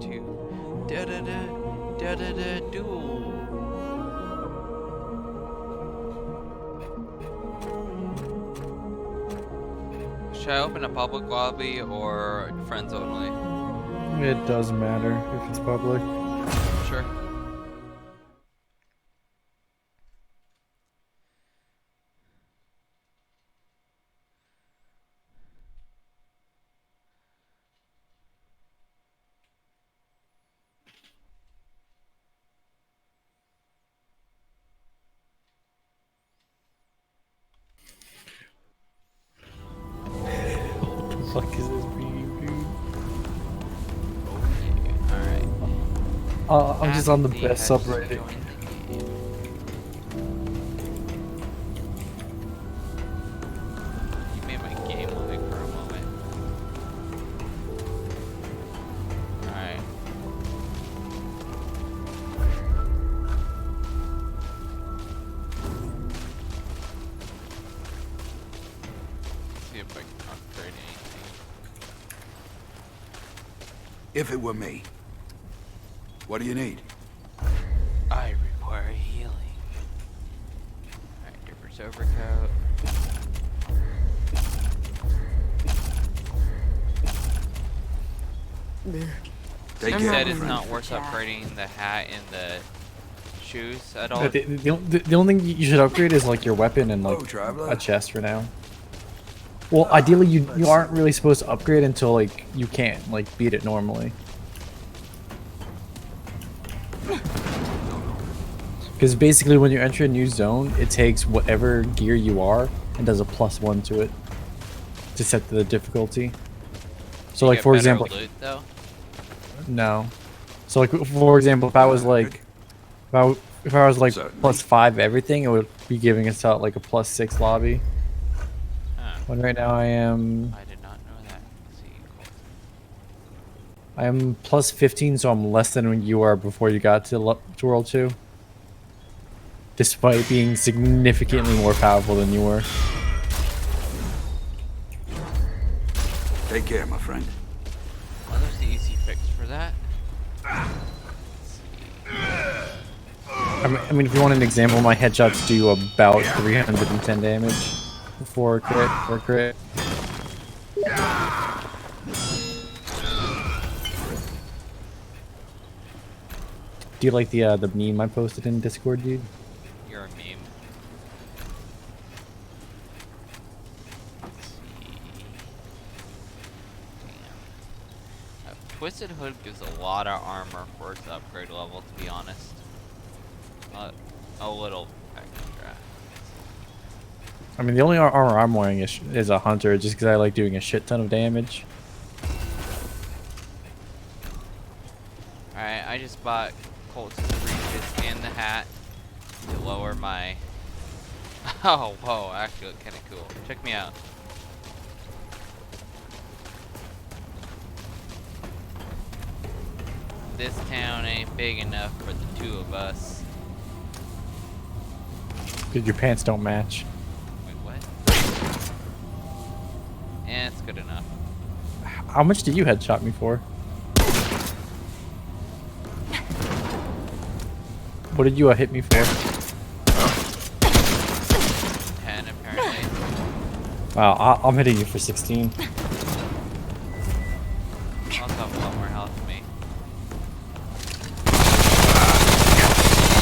to da da da da da da duel. Should I open a public lobby or friends only? It doesn't matter if it's public. Sure. What the fuck is this beam, dude? Alright. I'm just on the Andy best has subreddit. joined the game. You made my game lag for a moment. Alright. See if I can upgrade anything. If it were me, what do you need? I require healing. Alright, Dipper's overcoat. Take You care, said my it's friend. not worth upgrading the hat and the shoes at all? The only thing you should upgrade is like your weapon and like Hello, traveler. a chest for now. Well, ideally you aren't really supposed to upgrade until like you can't like beat it normally. Because basically when you enter a new zone, it takes whatever gear you are and does a +1 to it to set the difficulty. So You like get for better example, loot, though? no. So like for example, if I was like if I was like Certainly. +5 everything, it would be giving us out like a +6 lobby. Huh. When right now I am I did not know that. Let's see, cool. I am +15, so I'm less than when you are before you got to World 2. Despite being significantly more powerful than you were. Take care, my friend. Well, there's the easy fix for that. I mean, if you want an example, my headshots do about 310 damage for a crit. Do you like the meme I posted in Discord, dude? You're a meme. Let's see. Damn. Twisted Hood gives a lot of armor for its upgrade level, to be honest. A little extra. I mean, the only armor I'm wearing is a hunter, just because I like doing a shit ton of damage. Alright, I just bought Colt's breeches and the hat to lower my... Oh, whoa, actually look kinda cool. Check me out. This town ain't big enough for the two of us. Because your pants don't match. Wait, what? Yeah, it's good enough. How much did you headshot me for? What did you hit me for? 10 apparently. Wow, I'm hitting you for 16. You also have a lot more health than me.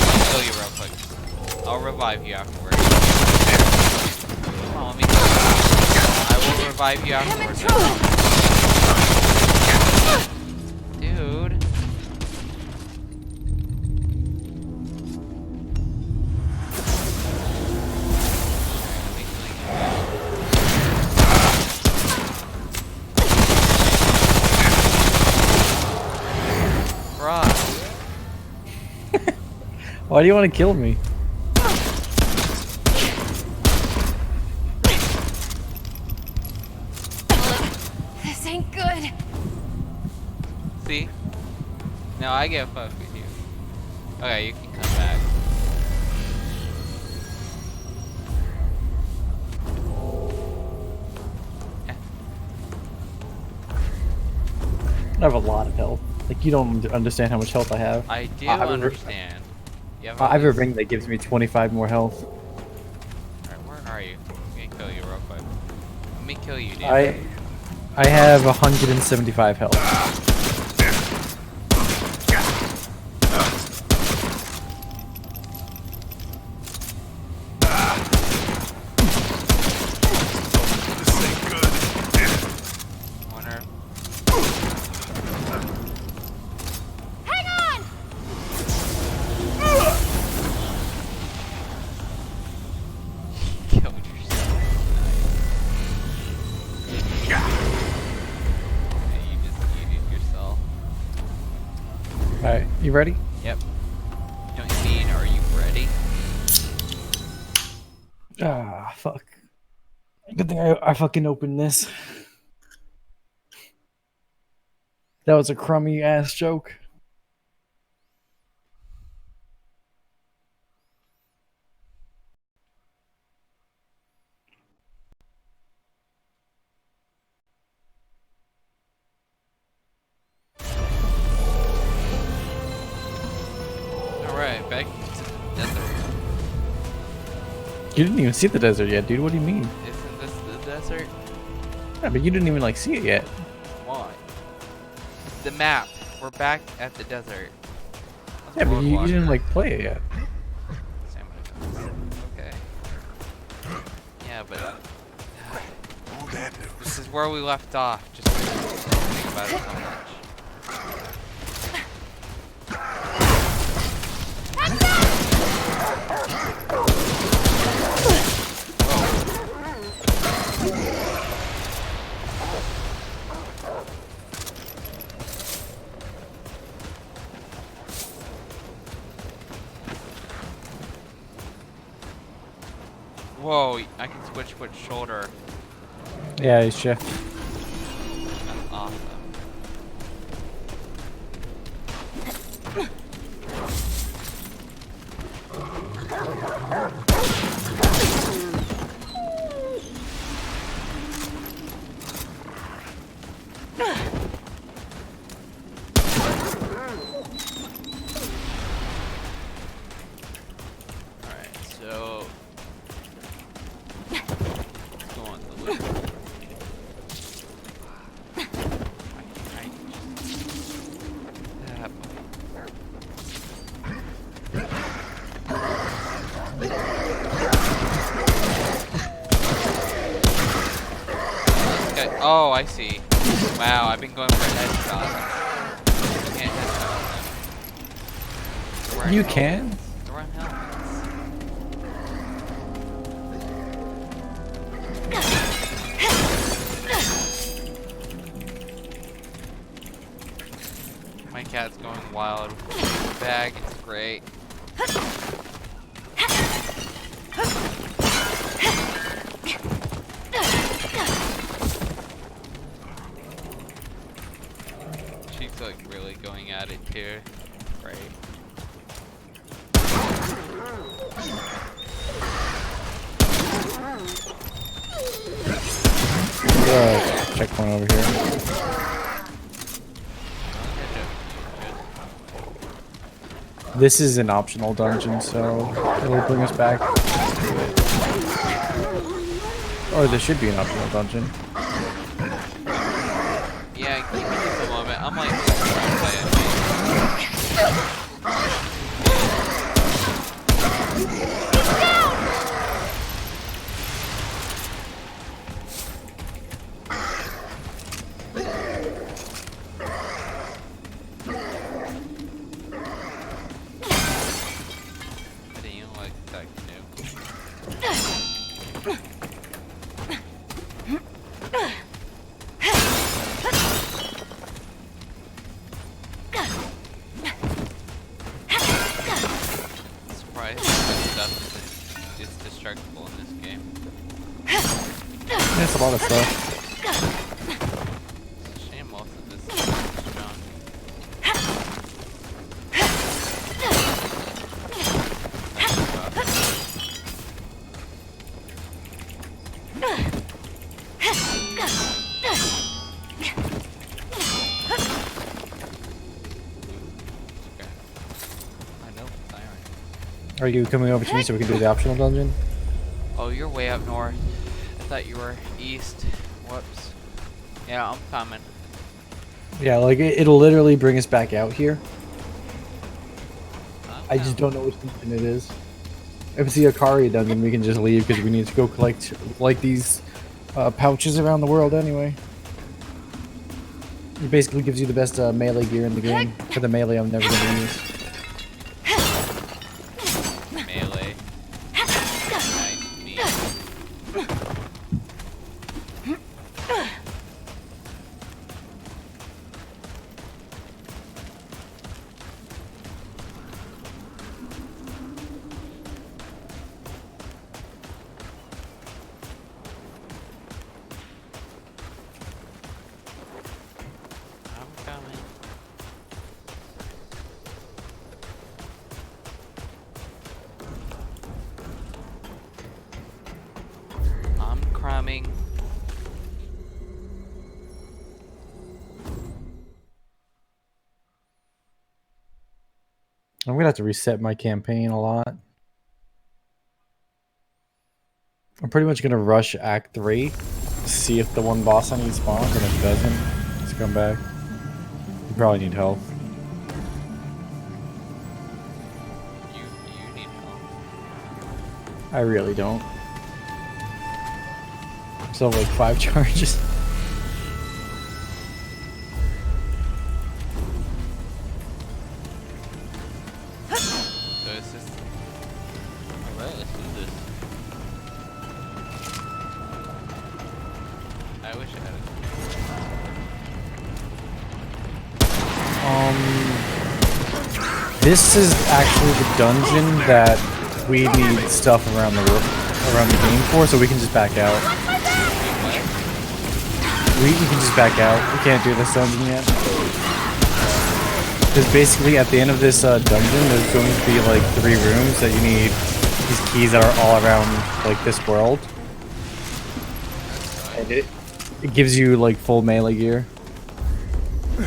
I'll kill you real quick. I'll revive you afterwards. Come on, let me kill you. I will revive you afterwards. Dude. Why do you want to kill me? This ain't good. See? Now I get fucked with you. Okay, you can come back. I have a lot of health. Like, you don't understand how much health I have. I do I have a- understand. You have I at have a least- ring that gives me 25 more health. Alright, where are you? Let me kill you real quick. Let me kill you, dude. I have 175 health. This ain't good. Wonder. Hang on! Killed yourself. Yeah, you just muted yourself. Alright, you ready? Yep. Don't you mean, are you ready? Ah, fuck. Good thing I fucking opened this. That was a crummy ass joke. Alright, back to the desert. You didn't even see the desert yet, dude. What do you mean? Isn't this the desert? Yeah, but you didn't even like see it yet. Why? The map. We're back at the desert. Let's Yeah, but you boardwalk. didn't like play it yet. Okay. Yeah, but All that this news. is where we left off. Just think about it so much. Whoa, I can switch which shoulder. Yeah, it's shift. That's awesome. Alright, so go on the list. Okay. Oh, I see. Wow, I've been going for headshots. I can't headshot them. They're wearing You helmets. can? They're wearing helmets. My cat's going wild with the bag. It's great. She's like really going at it too. Great. Checkpoint over here. This is an optional dungeon, so it'll bring us back to it. Or there should be an optional dungeon. Yeah, give me just a moment. I'm like trying to play it. I didn't even like that canoe. Surprised how much stuff is destructible in this game. That's a lot of stuff. It's a shame most of this is junk. Are you coming over to me so we can do the optional dungeon? Oh, you're way up north. I thought you were east. Whoops. Yeah, I'm coming. Yeah, like it'll literally bring us back out here. I Okay. just don't know which dungeon it is. If it's the Akari dungeon, we can just leave because we need to go collect like these pouches around the world anyway. It basically gives you the best melee gear in the game. For the melee, I'm never gonna use. Melee. Nice meat. I'm coming. I'm crumbing. I'm gonna have to reset my campaign a lot. I'm pretty much gonna rush Act 3, see if the one boss I need spawns, and if it doesn't, let's come back. You probably need help. You need help. I really don't. I still have like 5 charges. So it's just. Alright, let's do this. I wish I had This is actually the dungeon that we need stuff around the game for, so we can just back out. We can just back out. We can't do this dungeon yet. Because basically at the end of this dungeon, there's going to be like 3 rooms that you need these keys that are all around like this world. And it gives you like full melee gear.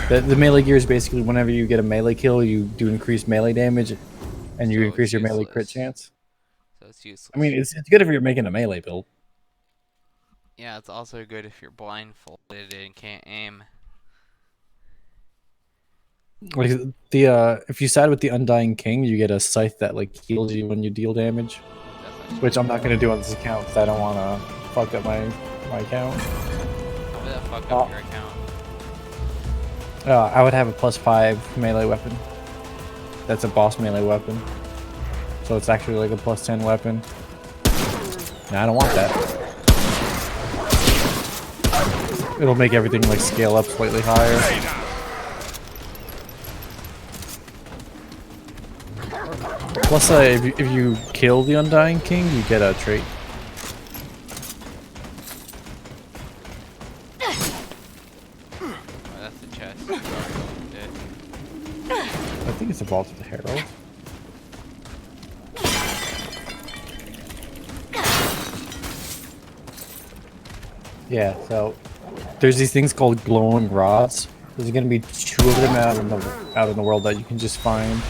The melee gear is basically whenever you get a melee kill, you do increased melee damage, and you So increase it's your melee crit useless. chance. So it's useless. I mean, it's good if you're making a melee build. Yeah, it's also good if you're blindfolded and can't aim. Like if you side with the Undying King, you get a scythe that like heals you when you deal damage, That's which I'm not gonna do on this account because I don't want to fuck up my account. how would that fuck up your account? I would have a +5 melee weapon. That's a boss melee weapon, so it's actually like a +10 weapon. Nah, I don't want that. It'll make everything like scale up slightly higher. Plus, if you kill the Undying King, you get a trait. Oh, that's the chest. You already opened it. I think it's a Vault of the Herald. Yeah, so there's these things called glowing rods. There's gonna be 2 of them out in the world that you can just find.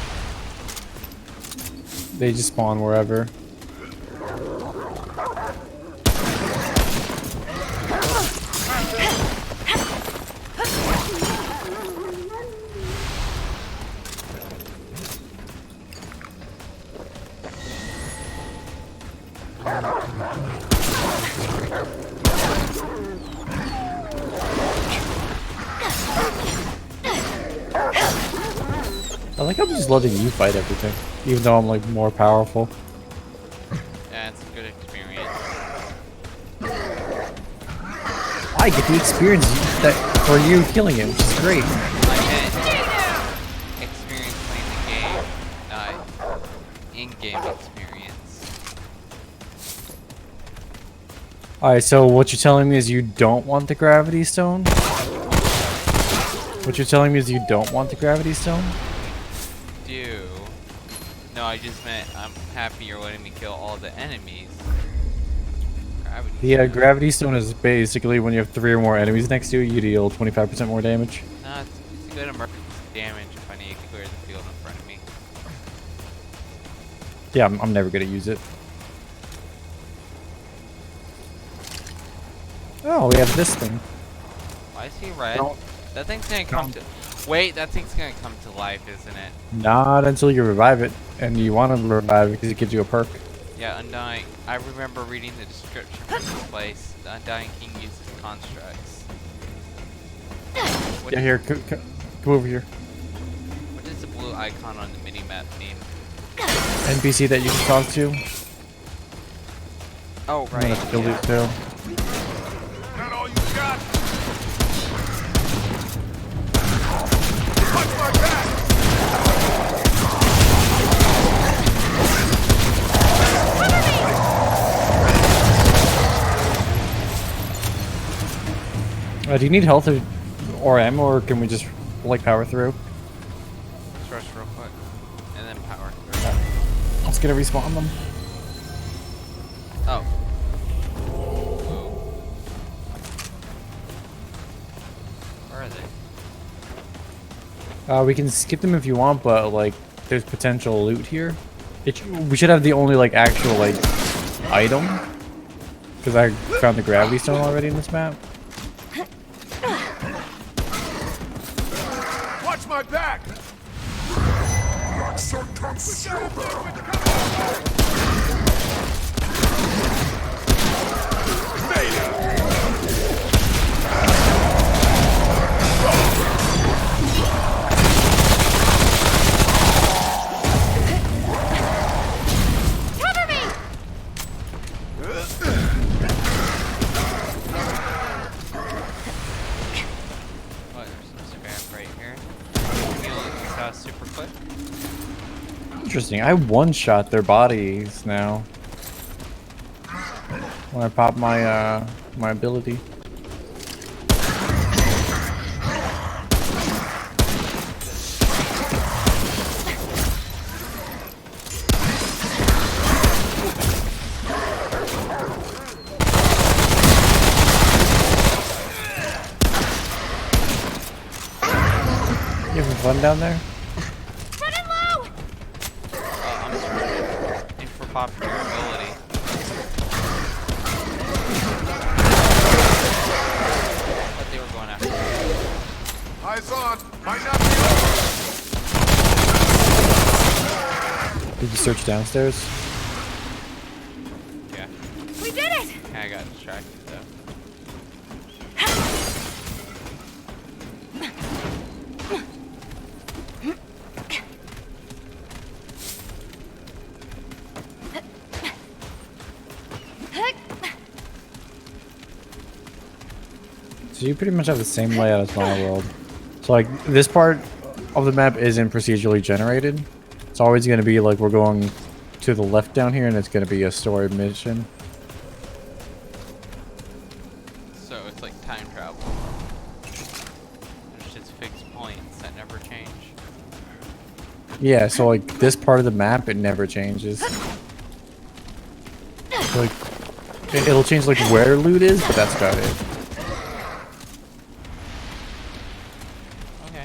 They just spawn wherever. I like I'm just letting you fight everything, even though I'm like more powerful. Yeah, it's a good experience. I get the experience that for you killing him, which is great. I meant experience playing the game, not in-game experience. Alright, so what you're telling me is you don't want the Gravity Stone? What you're telling me is you don't want the Gravity Stone? Do. No, I just meant I'm happy you're letting me kill all the enemies. Gravity. The Gravity Stone is basically when you have 3 or more enemies next to you, you deal 25% more damage. No, it's a good emergency damage if I need to clear the field in front of me. Yeah, I'm never gonna use it. Oh, we have this thing. Why is he red? Don't- That thing's gonna come to. Wait, that thing's gonna come to life, isn't it? Not until you revive it, and you want to revive it because it gives you a perk. Yeah, Undying. I remember reading the description for this place. The Undying King uses constructs. What Yeah, is- here, come over here. What is the blue icon on the mini-map mean? NPC that you can talk to. Oh, I'm right. gonna kill Yeah. these two. Not all you got. Watch my back. Do you need health or ammo, or can we just like power through? Let's rush real quick. And then power through. Let's get a respawn them. Oh. Where are they? We can skip them if you want, but like, there's potential loot here. We should have the only like actual like item, because I found the gravity stone already in this map. Watch my back. Cover me! Oh, there's some spam right here. Heal this super quick. Interesting. I one-shot their bodies now when I pop my my ability. You having fun down there? Running low! I'm sorry. In for popular ability. But they were going after me. Eyes on. Might not be over. Did you search downstairs? Yeah. We did it! I got distracted though. So you pretty much have the same layout as my world. So like this part of the map isn't procedurally generated. It's always going to be like we're going to the left down here and it's going to be a story mission. So it's like time travel. There's just fixed points that never change. Yeah, so like this part of the map, it never changes. Like it'll change like where loot is, but that's about it. Okay.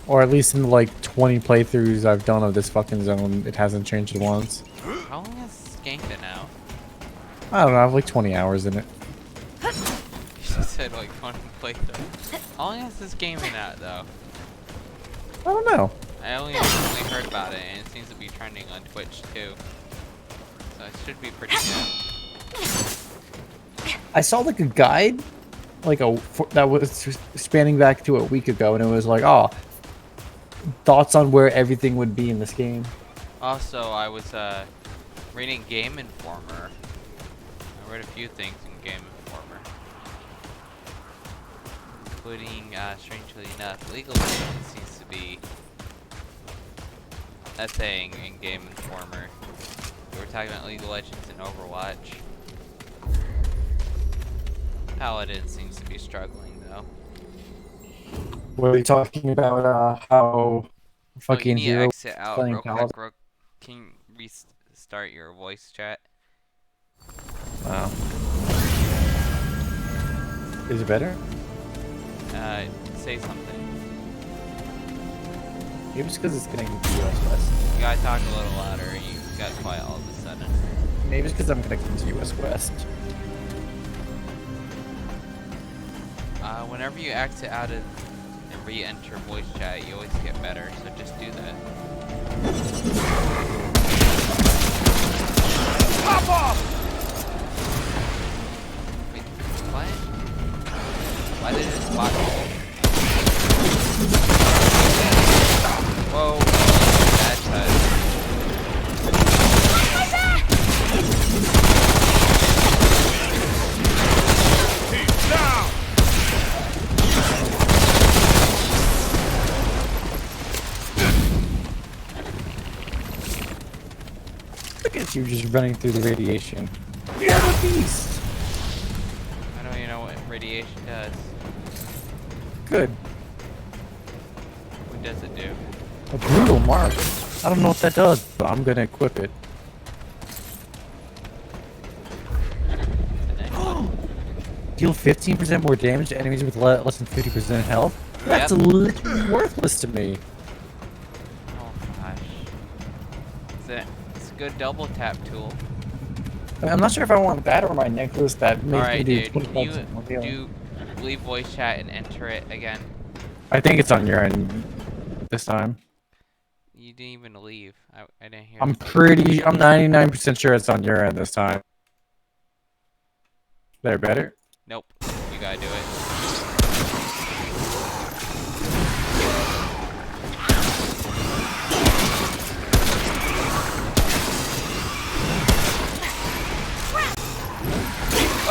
Or at least in like 20 playthroughs I've done of this fucking zone, it hasn't changed once. How long has this game been out? I don't know, I have like 20 hours in it. You just said like 20 playthrough. How long has this game been out though? I don't know. I only recently heard about it and it seems to be trending on Twitch too. So it should be pretty good. I saw like a guide, like that was spanning back to a week ago, and it was like, oh, thoughts on where everything would be in this game. Also, I was reading Game Informer. I read a few things in Game Informer, including, strangely enough, League of Legends seems to be a thing in Game Informer. We were talking about League of Legends and Overwatch. Paladin seems to be struggling though. Were we talking about how Oh, you fucking need to hero exit out playing real quick. Paladin? Can you restart your voice chat? Wow. Is it better? Say something. Maybe it's because it's getting to US West. You gotta talk a little louder. You got quiet all of a sudden. Maybe it's because I'm connected to US West. Whenever you exit out of and re-enter voice chat, you always get better, so just do that. Pop off! Wait, what? Why did it spot me? Whoa, bad touch. Down! Look at you just running through the radiation. You're a beast. I don't even know what radiation does. Good. What does it do? A brutal mark. I don't know what that does, but I'm gonna equip it. Deal 15% more damage to enemies with less than 50% health? That's Yep. literally worthless to me. Oh gosh. It's a good double tap tool. I'm not sure if I want that or my necklace that makes me Alright, do dude. Can 25% more you healing. leave voice chat and enter it again? I think it's on your end this time. You didn't even leave. I didn't hear I'm it. 99% sure it's on your end this time. Better. Nope. You gotta do it.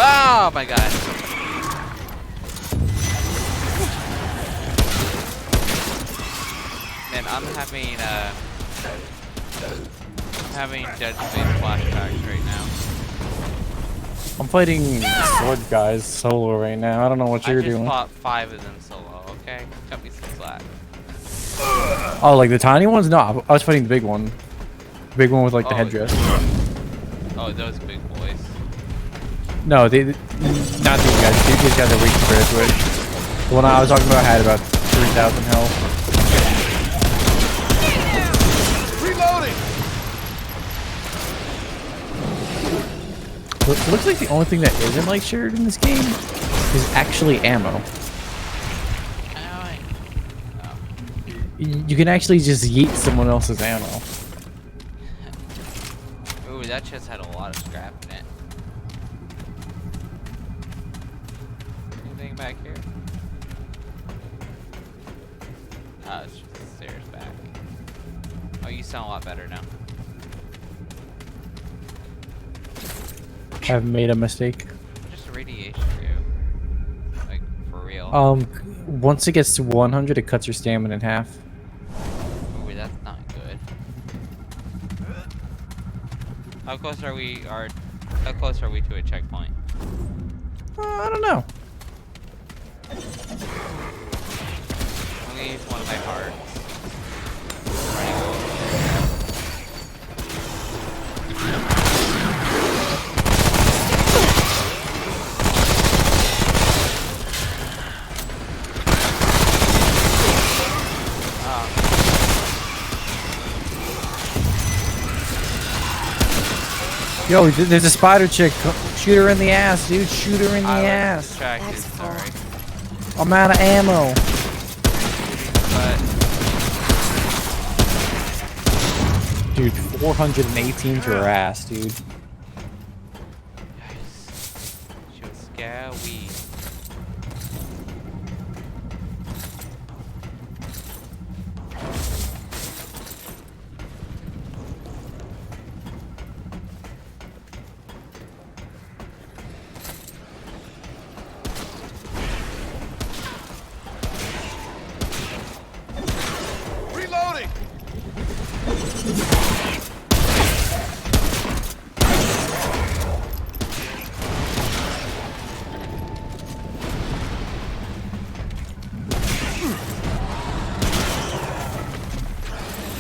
Oh my god. Man, I'm having Dead Space flashbacks right now. I'm fighting sword guys solo right now. I don't know what I you're just doing. fought 5 of them solo, okay? Cut me some slack. Oh, like the tiny ones? No, I was fighting the big one. The big one with like the Oh. headdress. Oh, those big boys. No, not these guys. These guys are weak compared to it. The one I was talking about had about 3,000 health. Reloading! It looks like the only thing that isn't like shared in this game is actually ammo. You can actually just yeet someone else's ammo. Ooh, that chest had a lot of scrap in it. Anything back here? Oh, it's just the stairs back. Oh, you sound a lot better now. I've made a mistake. Just a radiation do. Like, for real. Once it gets to 100, it cuts your stamina in half. Ooh, that's not good. How close are we to a checkpoint? I don't know. I'm gonna use one of my hearts. Yo, there's a spider chick. Shoot her in the ass, dude. Shoot her in the I was ass. distracted, sorry. I'm out of ammo. But Dude, 418 to her ass, dude. she was scary. Reloading!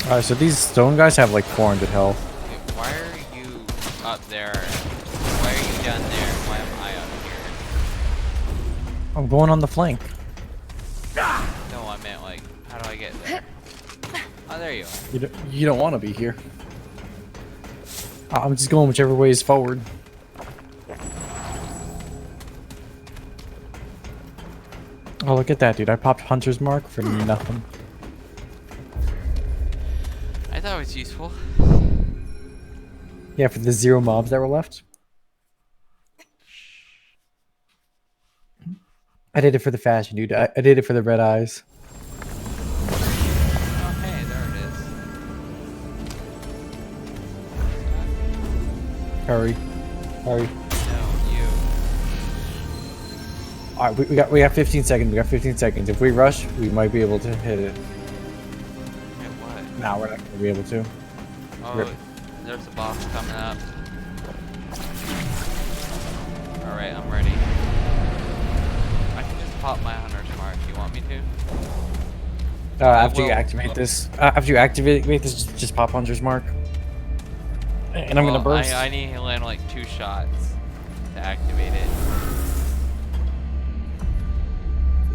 Alright, so these stone guys have like 400 health. Okay, why are you up there? Why are you down there? Why am I up here? I'm going on the flank. No, I meant like, how do I get there? Oh, there you are. You don't want to be here. I'm just going whichever way is forward. Oh, look at that, dude. I popped Hunter's Mark for nothing. I thought it was useful. Yeah, for the 0 mobs that were left. I did it for the fashion, dude. I did it for the red eyes. Oh, hey, there it is. Hurry. Hurry. No, you. Alright, we got 15 seconds. We got 15 seconds. If we rush, we might be able to hit it. Wait, what? Nah, we're not gonna be able to. Oh, Rip. there's a boss coming up. Alright, I'm ready. I can just pop my Hunter's Mark. You want me to? After you will. activate this, after you activate this, just pop Hunter's Mark. And I'm gonna burst. I need to land like 2 shots to activate it.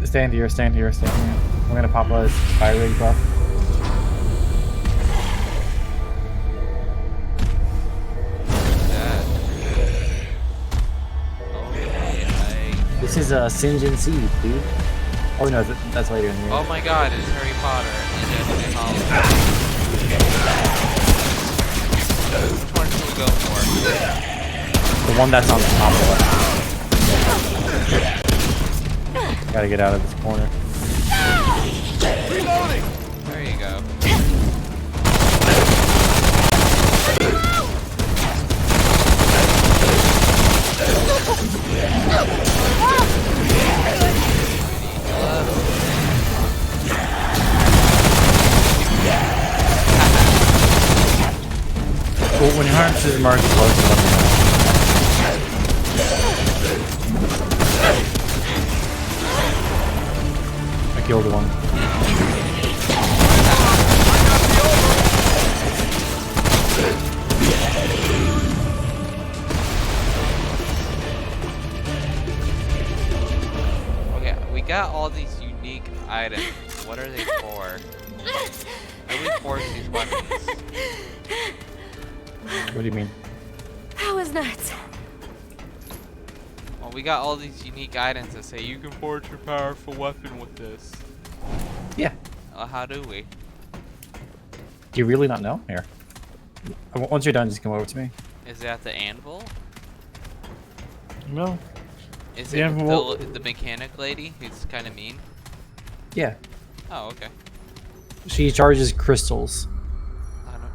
Stand here, stand here, stand here. I'm gonna pop a fire rate buff. This is a Singe and Seed, dude. Oh no, that's later in the game. Oh my god, it's Harry Potter and Deathly Hallows. Which one should we go for? The one that's on the top left. Gotta get out of this corner. Reloading! There you go. Well, when Hunter's Mark is close, let me know. I killed one. Okay, we got all these unique items. What are they for? How do we forge these weapons? What do you mean? That was nuts. Well, we got all these unique items that say you can forge a powerful weapon with this. Yeah. Well, how do we? Do you really not know? Here. Once you're done, just come over to me. Is that the anvil? No. Is The it anvil- the mechanic lady who's kind of mean? Yeah. Oh, okay. She charges crystals. I don't.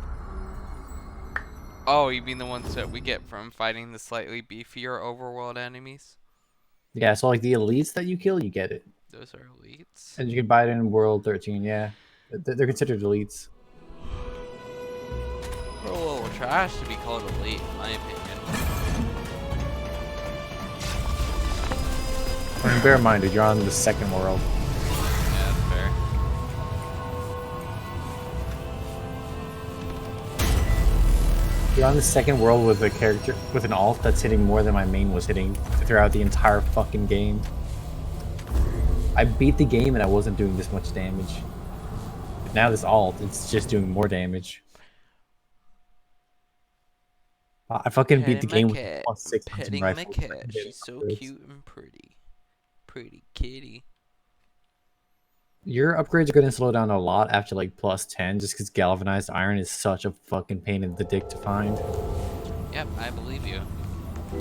Oh, you mean the ones that we get from fighting the slightly beefier overworld enemies? Yeah, so like the elites that you kill, you get it. Those are elites. And you can buy it in World 13, yeah. They're considered elites. We're a little trash to be called elite, in my opinion. I mean, bear in mind, dude, you're on the second world. Yeah, that's fair. You're on the second world with a character, with an alt that's hitting more than my main was hitting throughout the entire fucking game. I beat the game and I wasn't doing this much damage. But now this alt, it's just doing more damage. I fucking beat the game with plus 6 hunting Petting my rifles. cat. She's so cute and pretty. Pretty kitty. Your upgrades are going to slow down a lot after like plus 10 just because galvanized iron is such a fucking pain in the dick to find. Yep, I believe you.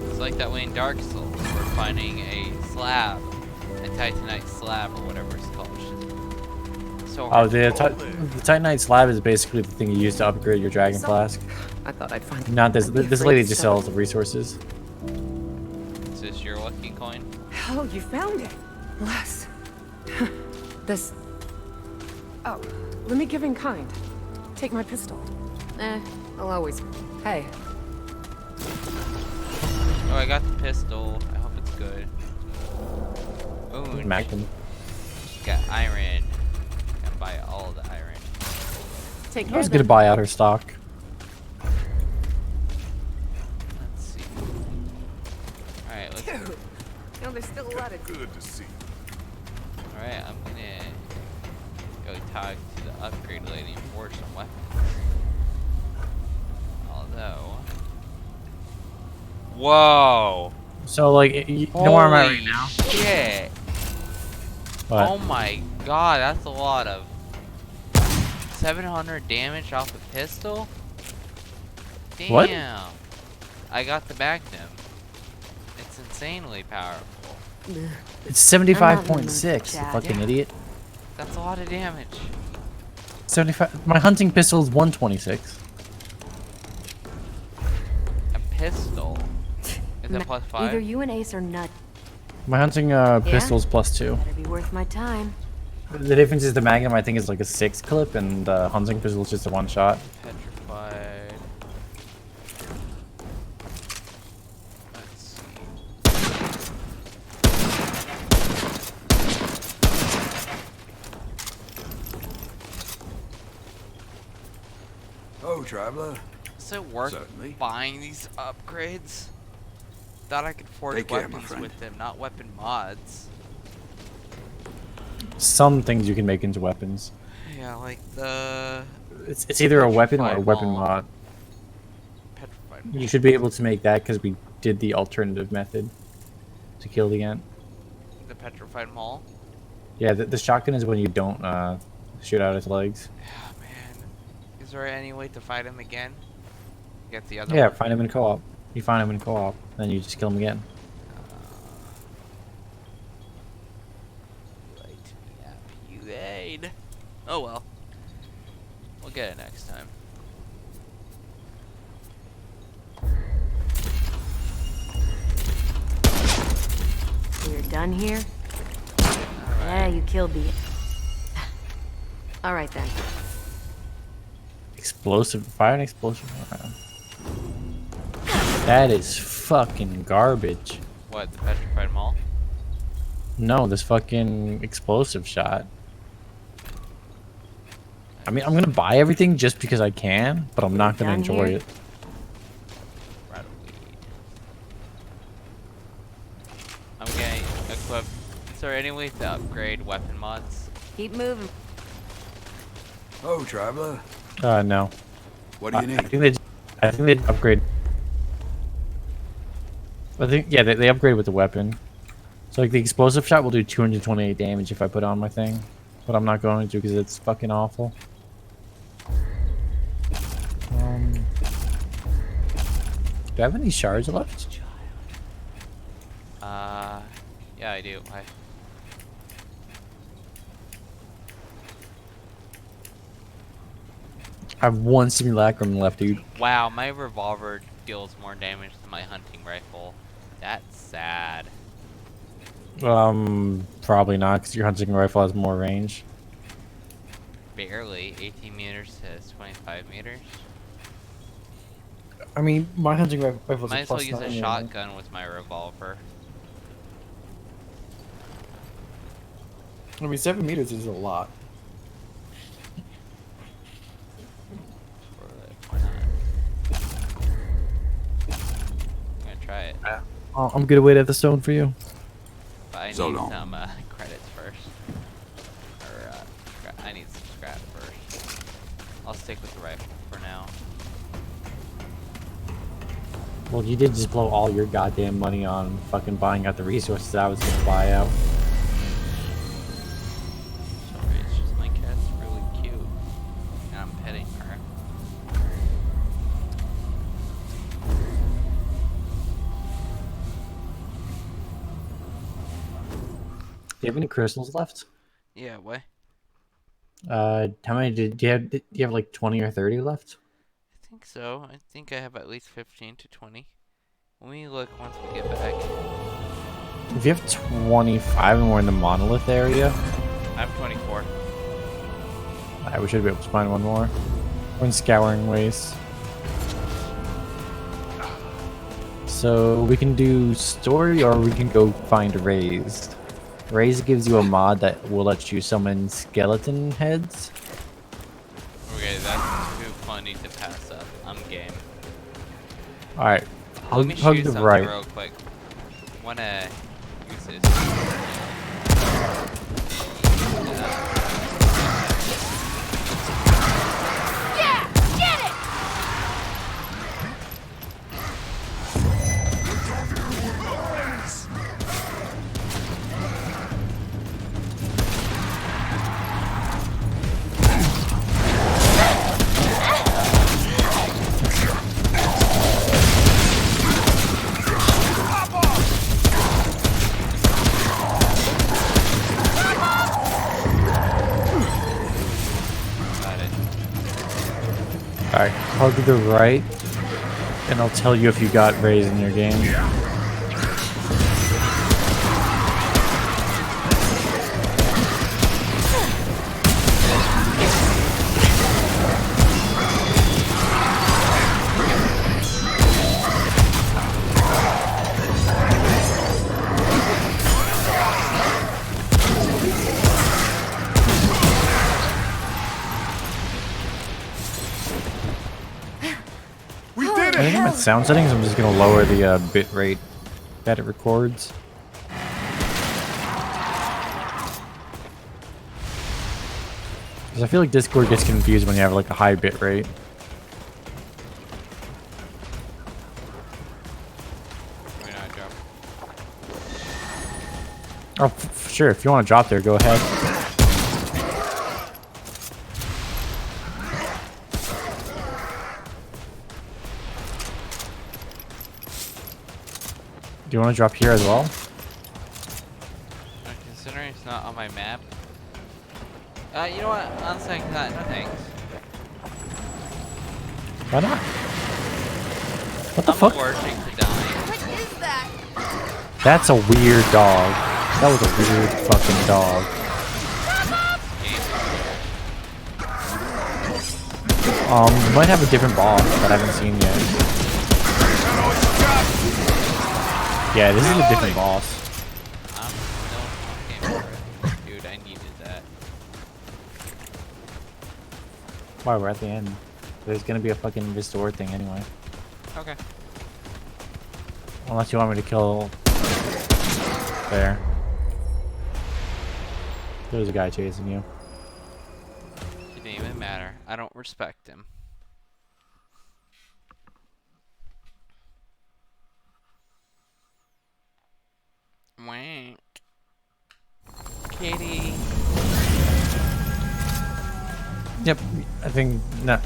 It's like that way in Dark Souls. We're finding a slab. A titanite slab or whatever it's called. So Oh, hard. the Titanite slab is basically the thing you use to upgrade your Dragon Flask. I thought I'd find. Not this. I'd be This afraid lady to just sell sells the resources. Is this your lucky coin? Oh, you found it. Les. This. Oh, let me give in kind. Take my pistol. I'll always. Hey. Oh, I got the pistol. I hope it's good. Ooh, Magnum. got iron. Can buy all the iron. Take I care. was gonna buy out her stock. Let's see. Alright, let's. Dude. No, there's still a lot of. Good to see. Alright, I'm gonna go talk to the upgrade lady and forge some weapons. Although, Whoa. So like, you know where I'm at right now? Shit. But Oh my god, that's a lot of 700 damage off a pistol? Damn. What? I got the Magnum. It's insanely powerful. it's I'm not in the mood 75.6. for chat. Fucking Yeah. idiot. That's a lot of damage. 75. My hunting pistol is 126. A pistol. Is it plus 5? Either you and Ace are nut. My hunting pistol is +2. Better be worth my time. The difference is the Magnum I think is like a 6 clip, and the hunting pistol is just a 1 shot. Petrified. Let's see. Oh, traveler. Is it worth Certainly. buying these upgrades? Thought I could forge Take care, my weapons friend. with them, not weapon mods. Some things you can make into weapons. Yeah, like the It's either a weapon or a Petrified weapon maul. mod. petrified. You should be able to make that because we did the alternative method to kill the ant. The petrified maul. Yeah, the shotgun is when you don't shoot out its legs. Yeah, man. Is there any way to fight him again? Get the other Yeah, one. find him in co-op. You find him in co-op, then you just kill him again. Light me up, you aid. Oh well. We'll get it next time. We're done here? Yeah, Alright. you killed the... Alright then. Explosive, fire an explosive round. That is fucking garbage. What, the petrified maul? No, this fucking explosive shot. I mean, I'm gonna buy everything just because I can, but I'm not gonna Done enjoy here? it. Rattle weed. I'm getting equipped. Is there any way to upgrade weapon mods? Keep moving. Oh, traveler. No. What do you I need? think they upgrade. I think yeah, they upgrade with the weapon. So like the explosive shot will do 228 damage if I put it on my thing, but I'm not going to because it's fucking awful. Do I have any shards left? Yeah, I do. I have one simulacrum left, dude. Wow, my revolver deals more damage than my hunting rifle. That's sad. Probably not, because your hunting rifle has more range. Barely. 18 meters to 25 meters. I mean, my hunting rifle is Might as well use a shotgun with my revolver. I mean, 7 meters is a lot. Why not? I'm gonna try it. I'm gonna wait at the stone for you. But I need So long. some credits first. Or, I need some scrap first. I'll stick with the rifle for now. Well, you did just blow all your goddamn money on fucking buying out the resources I was gonna buy out. Sorry, it's just my cat's really cute. And I'm petting her. Do you have any crystals left? Yeah, what? How many do you have like 20 or 30 left? I think so. I think I have at least 15 to 20. Let me look once we get back. If you have 25 and we're in the monolith area, I have 24. we should be able to find one more. We're in Scouring Waste. So we can do story or we can go find Raised. Raised gives you a mod that will let you summon skeleton heads. Okay, that's too funny to pass up. I'm game. Alright, Let me hug shoot the something right. real quick. Wanna use this? Alright, hug the right, and I'll tell you if you got raised in your game. I think I'm at sound settings. I'm just gonna lower the bit rate that it records. Because I feel like Discord gets confused when you have like a high bit rate. Oh, sure. If you want to drop there, go ahead. Do you want to drop here as well? Considering it's not on my map. You know what? Honestly, no thanks. Why not? What the I'm fuck? allergic to dying. What is that? That's a weird dog. That was a weird fucking dog. We might have a different boss that I haven't seen yet. Yeah, this is a different boss. I'm no game for it. Dude, I needed that. Why, we're at the end. There's gonna be a fucking restore thing anyway. Okay. Unless you want me to kill... There. There's a guy chasing you. It didn't even matter. I don't respect him. Wank. Kitty. Yep, I think... No.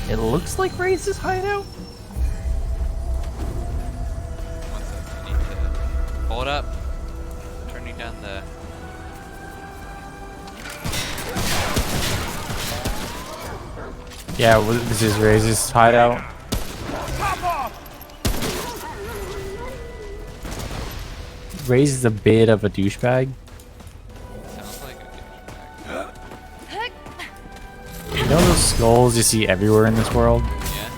It looks like Raze's hideout? One second. I need to hold up. Turning down the... Yeah, this is Raze's hideout. Raze is a bit of a douchebag. Sounds like a douchebag. You know those skulls you see everywhere in this world? Yeah.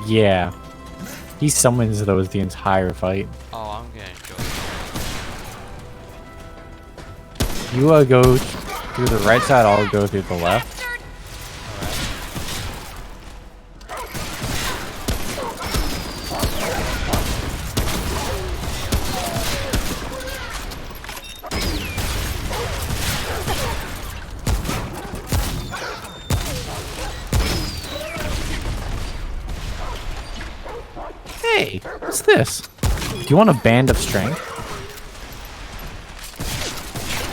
Yeah. He summons those the entire fight. Oh, I'm gonna enjoy it. You go through the right side, I'll go through the left. Hey, what's this? Do you want a band of strength?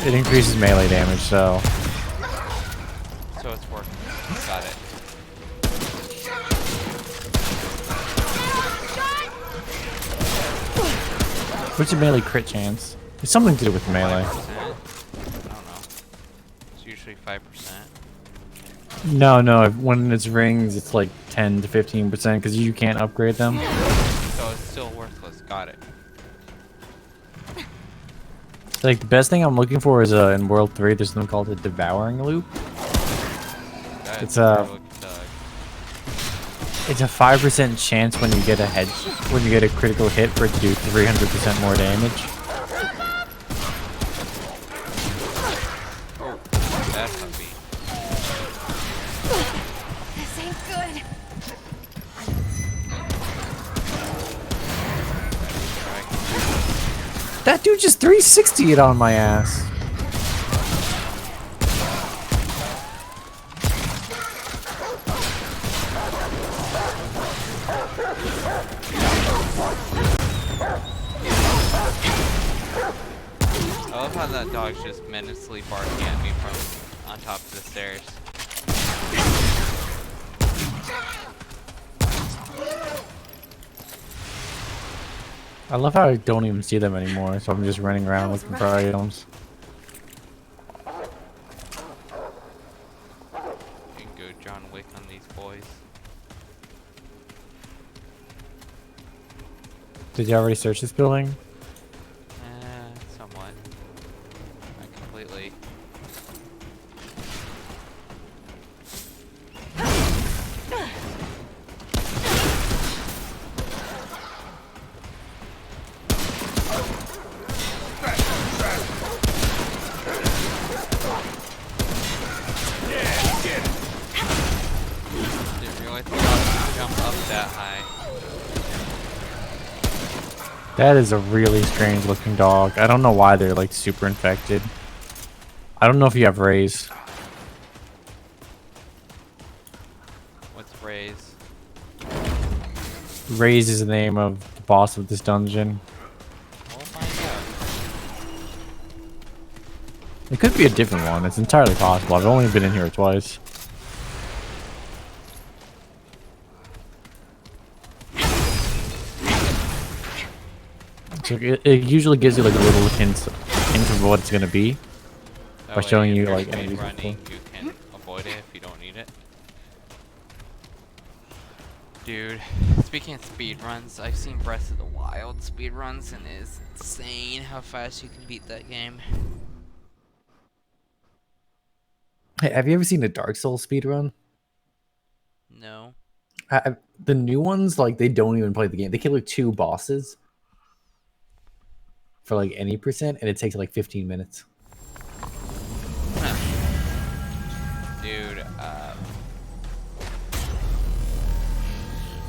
It increases melee damage, so... So it's working. Got it. What's your melee crit chance? It's something to do with melee. 5%? I don't know. It's usually 5%. No, when it's rings, it's like 10 to 15% because you can't upgrade them. So it's still worthless. Got it. Like, the best thing I'm looking for is in World 3, there's something called a Devouring Loop. That It's is a- really dug. It's a 5% chance when you get a when you get a critical hit for it to do 300% more damage. Oh, that's a beat. This ain't good. That dude just 360'd on my ass. I love how that dog's just menacingly barking at me from on top of the stairs. I love how I don't even see them anymore, so I'm just running around looking for items. John Wick on these boys. Did you already search this building? Somewhat. Not completely. Didn't realize the dogs could jump up that high. That is a really strange looking dog. I don't know why they're like super infected. I don't know if you have Rays. What's Ray's? Rays is the name of the boss of this dungeon. We'll find out. It could be a different one. It's entirely possible. I've only been in here twice. So it usually gives you like a little hint of what it's gonna be That by way, showing if you you're like speed enemies. running, you can avoid it if you don't need it. Dude, speaking of speed runs, I've seen Breath of the Wild speed runs, and it's insane how fast you can beat that game. Hey, have you ever seen a Dark Souls speedrun? No. The new ones, like they don't even play the game. They kill like 2 bosses for like any percent, and it takes like 15 minutes. Dude,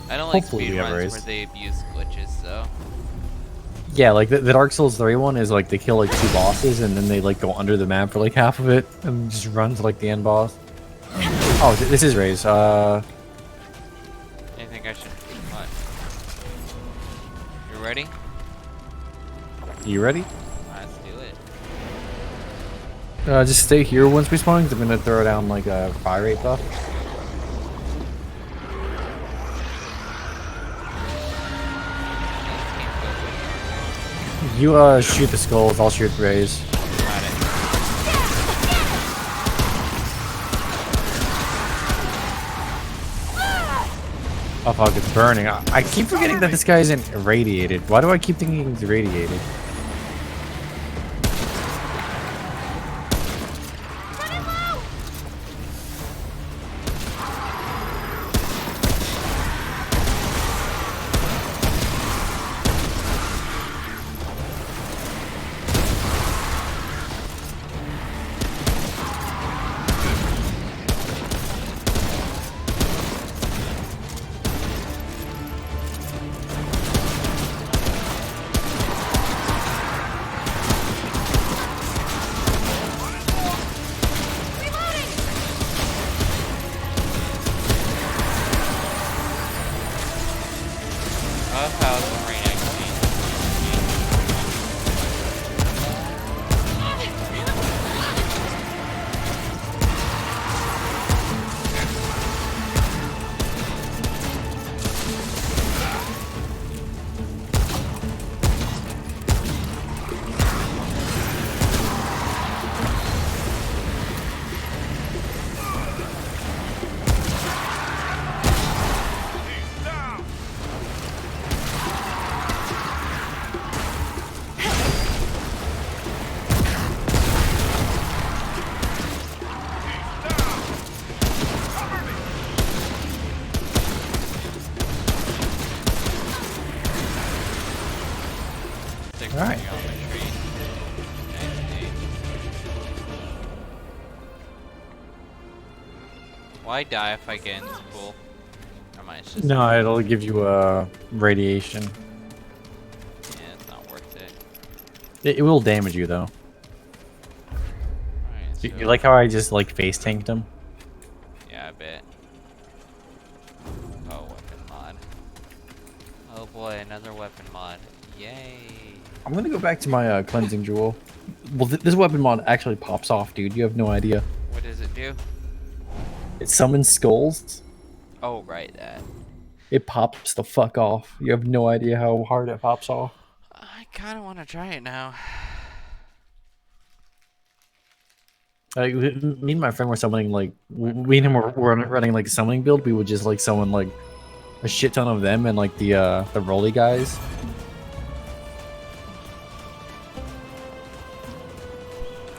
I don't like Hopefully speed we have runs race. where they abuse glitches, though. Yeah, like the Dark Souls 3 one is like they kill like 2 bosses, and then they like go under the map for like half of it, and just run to like the end boss. Oh, this is Raze. I think I should. What? You ready? You ready? Let's do it. Just stay here once we spawn, 'cause I'm gonna throw down like a fire rate buff. You shoot the skulls, I'll shoot Raze. Got it. Oh fuck, it's burning. I keep forgetting that this guy isn't irradiated. Why do I keep thinking he's irradiated? Love how the rain Alright. Why die if I get in this pool? Or am I just No, it'll give you radiation. yeah, it's not worth it. It will damage you though. Alright, You so like how I just like face tanked him? yeah, I bet. Oh, weapon mod. Oh boy, another weapon mod. Yay. I'm gonna go back to my cleansing jewel. Well, this weapon mod actually pops off, dude. You have no idea. What does it do? It summons skulls. Oh, right, that. It pops the fuck off. You have no idea how hard it pops off. I kind of want to try it now. Like, me and my friend were summoning like we and him were running like a summoning build. We would just like summon like a shit ton of them and like the rolly guys.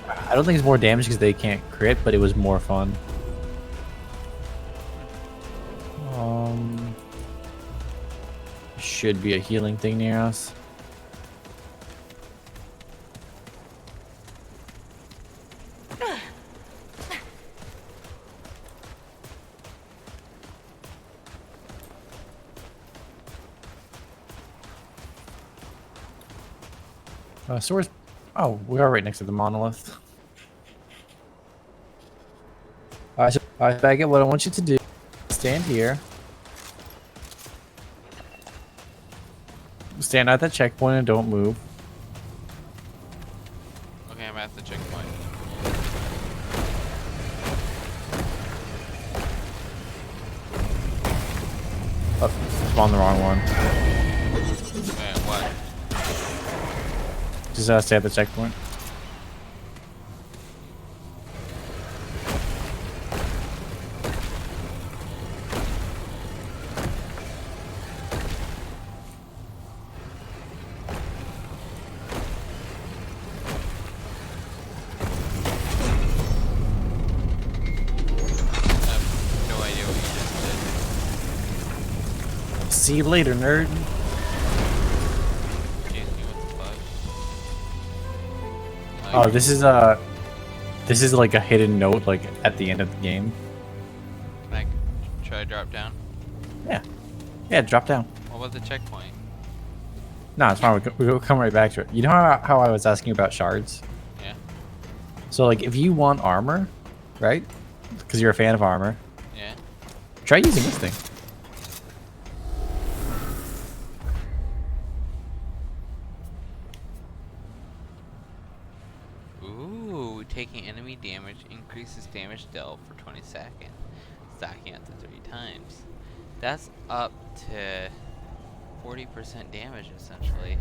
I don't think it's more damage because they can't crit, but it was more fun. Should be a healing thing near us. So where's... Oh, we are right next to the monolith. Alright, so, Baggett, what I want you to do, stand here. Stand at that checkpoint and don't move. Okay, I'm at the checkpoint. Oh, spawned the wrong one. Okay, what? Just stay at the checkpoint. No idea what you just See you later, nerd. did. Excuse me, what the fuck? Oh, this is like a hidden note like at the end of the game. Can I try to drop down? Yeah. Yeah, drop down. What about the checkpoint? No, it's fine. We'll come right back to it. You know how I was asking about shards? Yeah. So, like, if you want armor, right? Because you're a fan of armor, Yeah. try using this thing. Ooh, taking enemy damage increases damage dealt for 20 seconds. Stacking up to 3 times. That's up to 40% damage, essentially.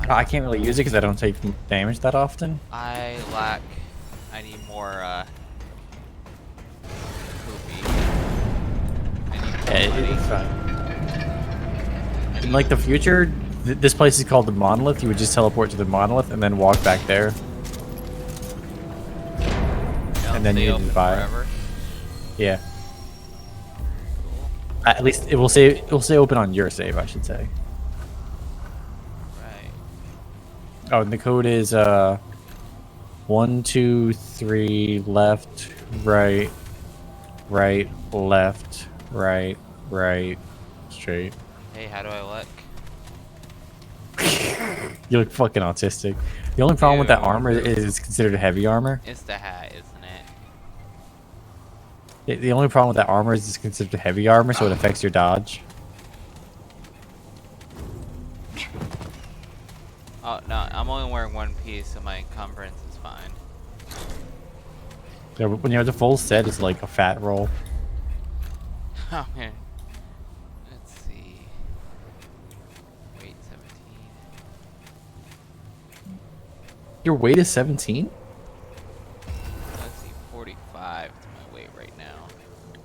I can't really use it because I don't take damage that often. I need more, poopy. I need more Yeah, money. it's fine. In like the future, this place is called the Monolith. You would just teleport to the Monolith and then walk back there. They'll and then stay you open just buy it. forever. Yeah. At least it will stay open on your save, I should say. Right. Oh, and the code is 1, 2, 3, left, right, right, left, right, right, straight. Hey, how do I look? You look fucking autistic. The only problem with that Dude. armor is it's considered heavy armor. It's the hat, isn't it? The only problem with that armor is it's considered heavy armor, so it affects your dodge. Oh, no, I'm only wearing one piece, so my encumbrance is fine. Yeah, but when you have the full set, it's like a fat roll. Okay. Let's see. Weight 17. Your weight is 17? Let's see, 45 is my weight right now.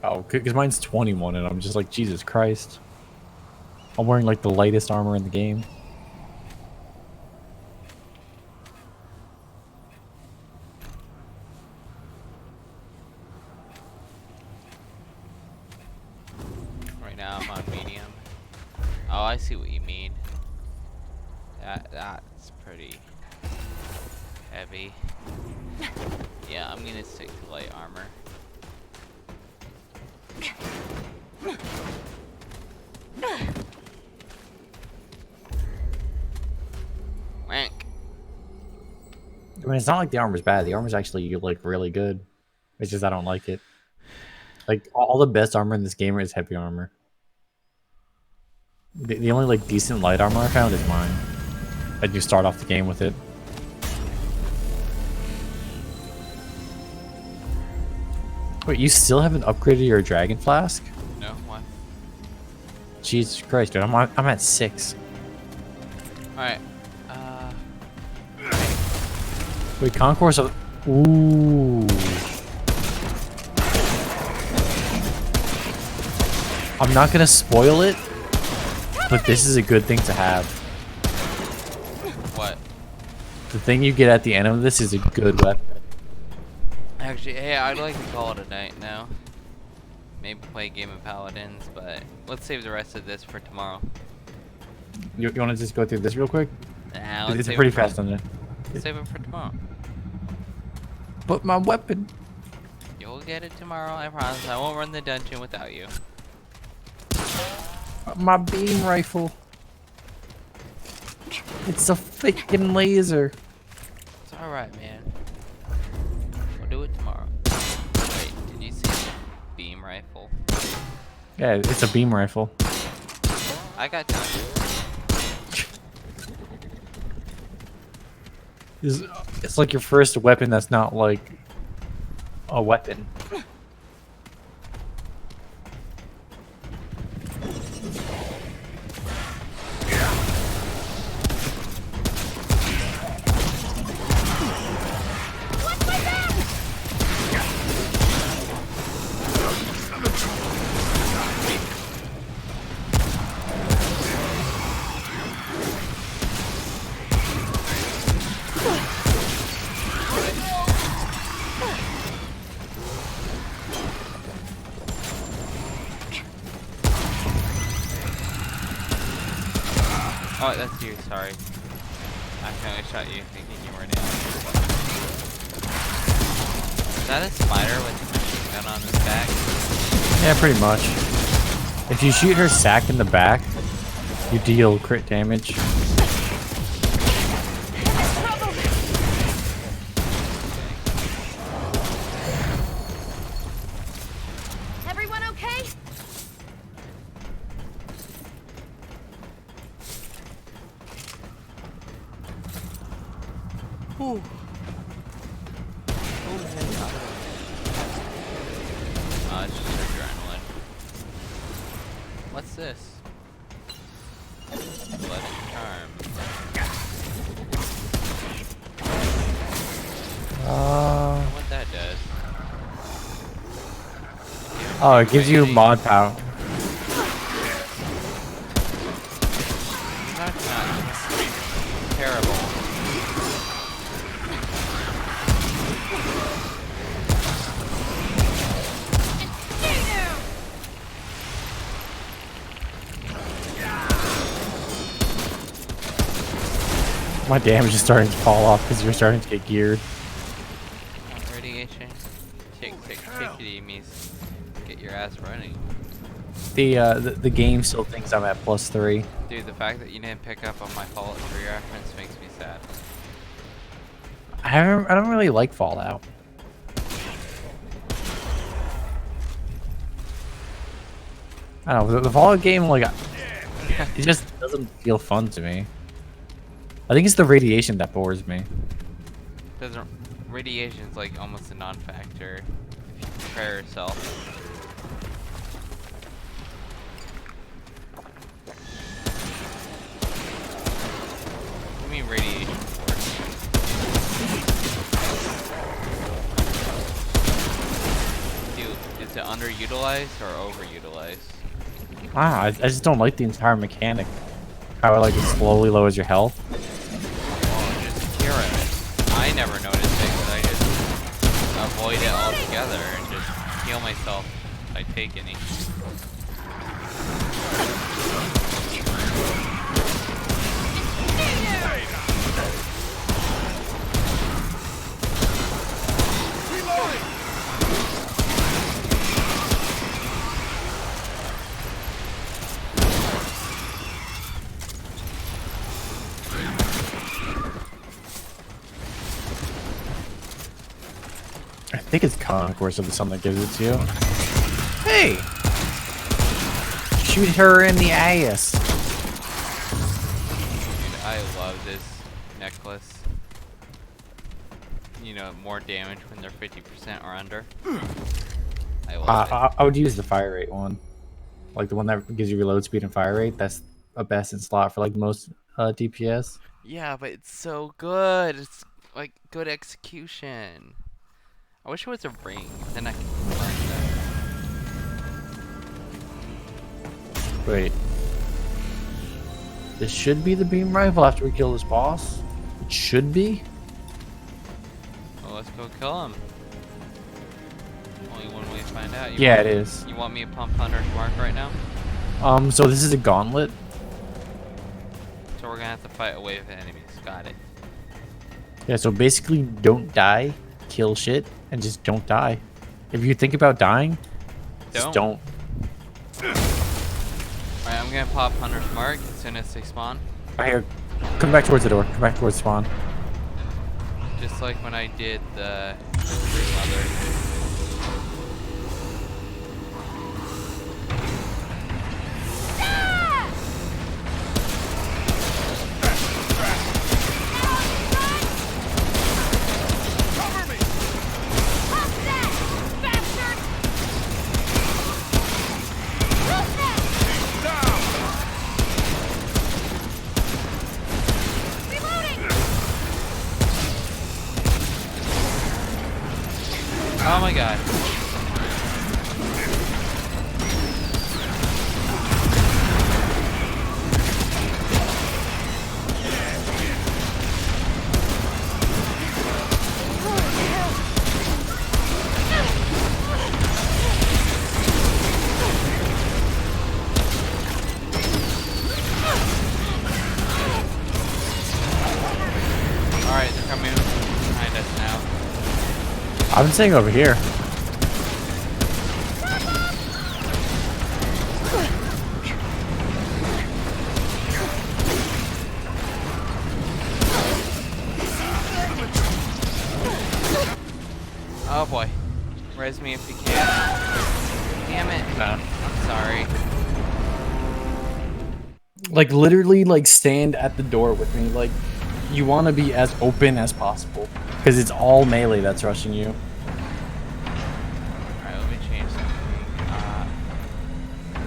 Oh, because mine's 21, and I'm just like, Jesus Christ. I'm wearing like the lightest armor in the game. Right now I'm on medium. Oh, I see what you mean. That's pretty heavy. Yeah, I'm gonna stick to light armor. Wank. I mean, it's not like the armor's bad. The armor's actually like really good. It's just I don't like it. Like all the best armor in this game is heavy armor. The only like decent light armor I found is mine. And you start off the game with it. Wait, you still haven't upgraded your dragon flask? No, what? Jesus Christ, dude! I'm at 6. Alright. Wait, concourse of. Ooh. I'm not gonna spoil it, but this is a good thing to have. What? The thing you get at the end of this is a good weapon. Actually, hey, I'd like to call it a night now. Maybe play a game of Paladins, but let's save the rest of this for tomorrow. You want to just go through this real quick? Nah, let's It's save pretty it for, fast on there. save it for tomorrow. But my weapon. You'll get it tomorrow, I promise. I won't run the dungeon without you. My beam rifle. It's a freaking laser. It's alright, man. We'll do it tomorrow. Wait, did you see the beam rifle? Yeah, it's a beam rifle. I got time. It's like your first weapon that's not like a weapon. Oh, that's you, sorry. I accidentally shot you thinking you were an alien. Is that a spider with a machine gun on his back? Yeah, pretty much. If you shoot her sack in the back, you deal crit damage. Everyone okay? Ooh. Oh, it's just adrenaline. What's this? Blood and charm. I wonder what that does. Oh, it gives you mod power. That's not terrible. My damage is starting to fall off because you're starting to get geared. Radiation. Take it, emies. Get your ass running. The game still thinks I'm at +3. Dude, the fact that you didn't pick up on my Fallout 3 reference makes me sad. I don't really like Fallout. I don't know, the Fallout game, like, it just doesn't feel fun to me. I think it's the radiation that bores me. Doesn't radiation's like almost a non-factor if you prepare yourself. What do you mean radiation force? Dude, is it underutilized or overutilized? I just don't like the entire mechanic. How it, like, it slowly lowers your health. Oh, just cure it. I never noticed it because I just avoid it altogether and just heal myself by taking it. I think it's Concourse of the Sun that gives it to you. Hey! Shoot her in the ass. Dude, I love this necklace. You know, more damage when they're 50% or under. I love it. I would use the fire rate one. Like the one that gives you reload speed and fire rate. That's a best in slot for like most DPS. Yeah, but it's so good. It's like good execution. I wish it was a ring. Then I could learn that. Wait. This should be the beam rifle after we kill this boss. It should be. Well, let's go kill him. Only one way to find out. Yeah, it is. You want me to pump Hunter's Mark right now? So this is a gauntlet. So we're gonna have to fight a wave of enemies. Got it. Yeah, so basically don't die, kill shit, and just don't die. If you think about dying, just don't. Alright, I'm gonna pop Hunter's Mark as soon as they spawn. Right here. Come back towards the door. Come back towards spawn. Just like when I did the mother. Oh my god. Alright, they're coming behind us now. I've been saying over here. Oh boy. Res me if you can. Damn it. Nah. I'm sorry. Like literally, like stand at the door with me. Like you want to be as open as possible because it's all melee that's rushing you. Alright, let me change something.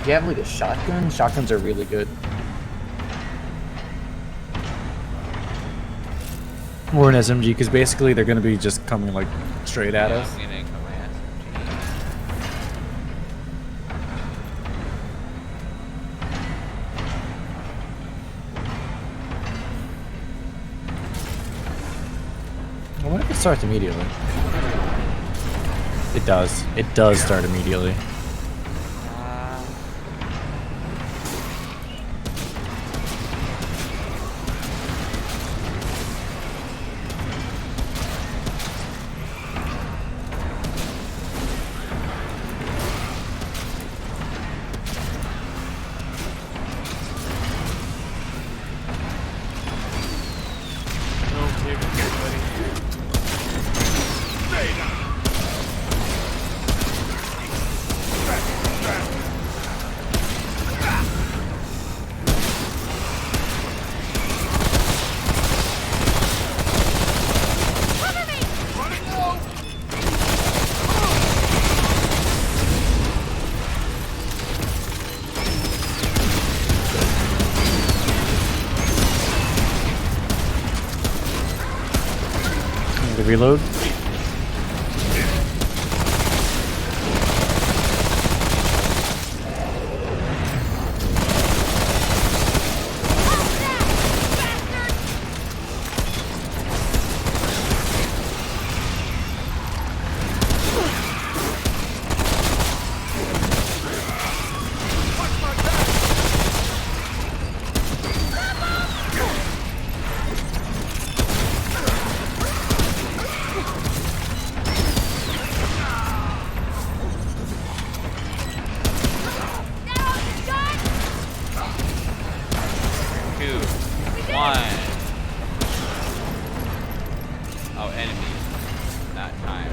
If you have like a shotgun, shotguns are really good. Or an SMG, because basically they're gonna be just coming like straight at us. I'm gonna go my SMG. I wonder if it starts immediately. It does. It does start immediately. Reload. Oh, enemy. That time.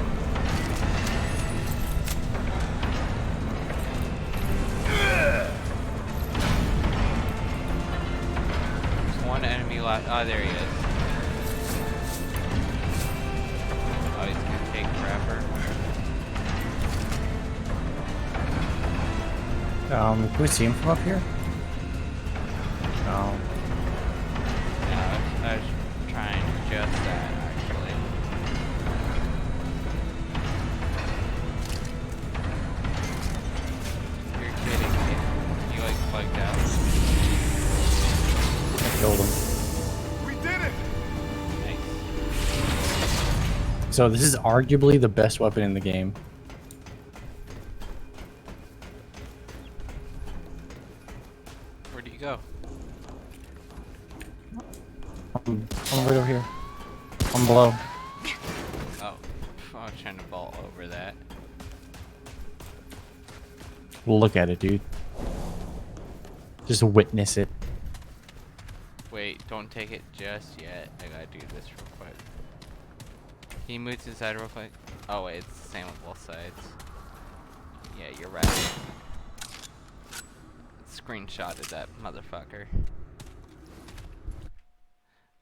There's one enemy left. Oh, there he is. Oh, he's gonna take forever. Can we see him from up here? No. Yeah, I was trying just that, actually. So this is arguably the best weapon in the game. Where do you go? I'm right over here. I'm below. Oh, I was trying to vault over that. Look at it, dude. Just witness it. Wait, don't take it just yet. I gotta do this real quick. Can you move to the side real quick? Oh wait, it's the same on both sides. Yeah, you're right. Screenshotted that motherfucker.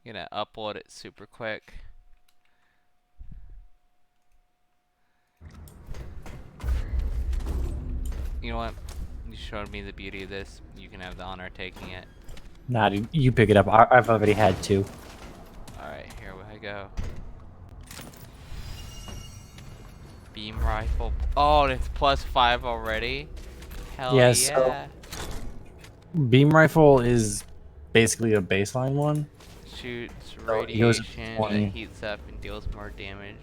Gonna upload it super quick. You know what? You showed me the beauty of this. You can have the honor of taking it. Nah, dude, you pick it up. I've already had 2. Alright, here we go. Beam rifle. Oh, and it's +5 already? Hell Yeah, yeah. so beam rifle is basically a baseline one. Shoots So it goes up to radiation, 20. it heats up and deals more damage.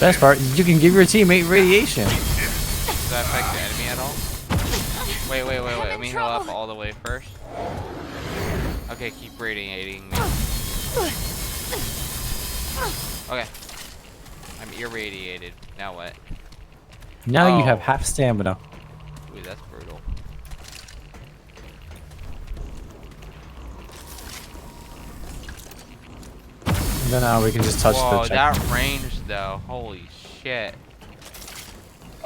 Best part, you can give your teammate radiation. Does that affect the enemy at all? Wait. Let me heal up all the way first. Okay, keep radiating me. Okay. I'm irradiated. Now what? Now you have Oh. half stamina. Ooh, that's brutal. And then we can just touch Whoa, the check. that range though. Holy shit.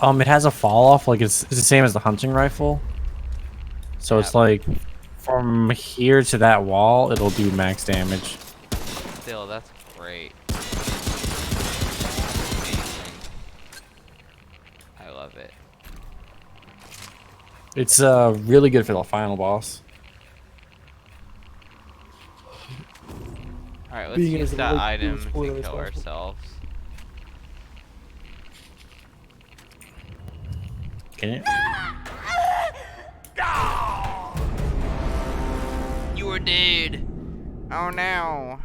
It has a fall off, like it's the same as the hunting rifle. So it's Yeah. like from here to that wall, it'll do max damage. Still, that's great. Amazing. I love it. It's really good for the final boss. Alright, let's Being use as that like, item to spoiler as kill possible. ourselves. Can you? You were dead. Oh no.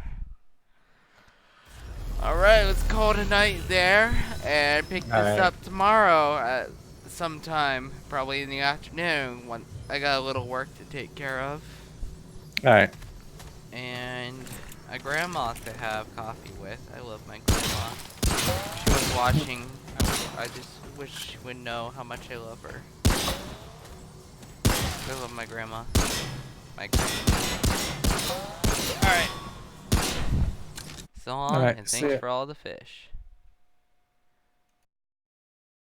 Alright, let's call it a night there and pick this Alright. up tomorrow at sometime, probably in the afternoon. When I got a little work to take care of. Alright. And a grandma to have coffee with. I love my grandma. If she was watching, I just wish she would know how much I love her. I love my grandma. My grandma. Alright. So long, Alright, and see thanks ya. for all the fish.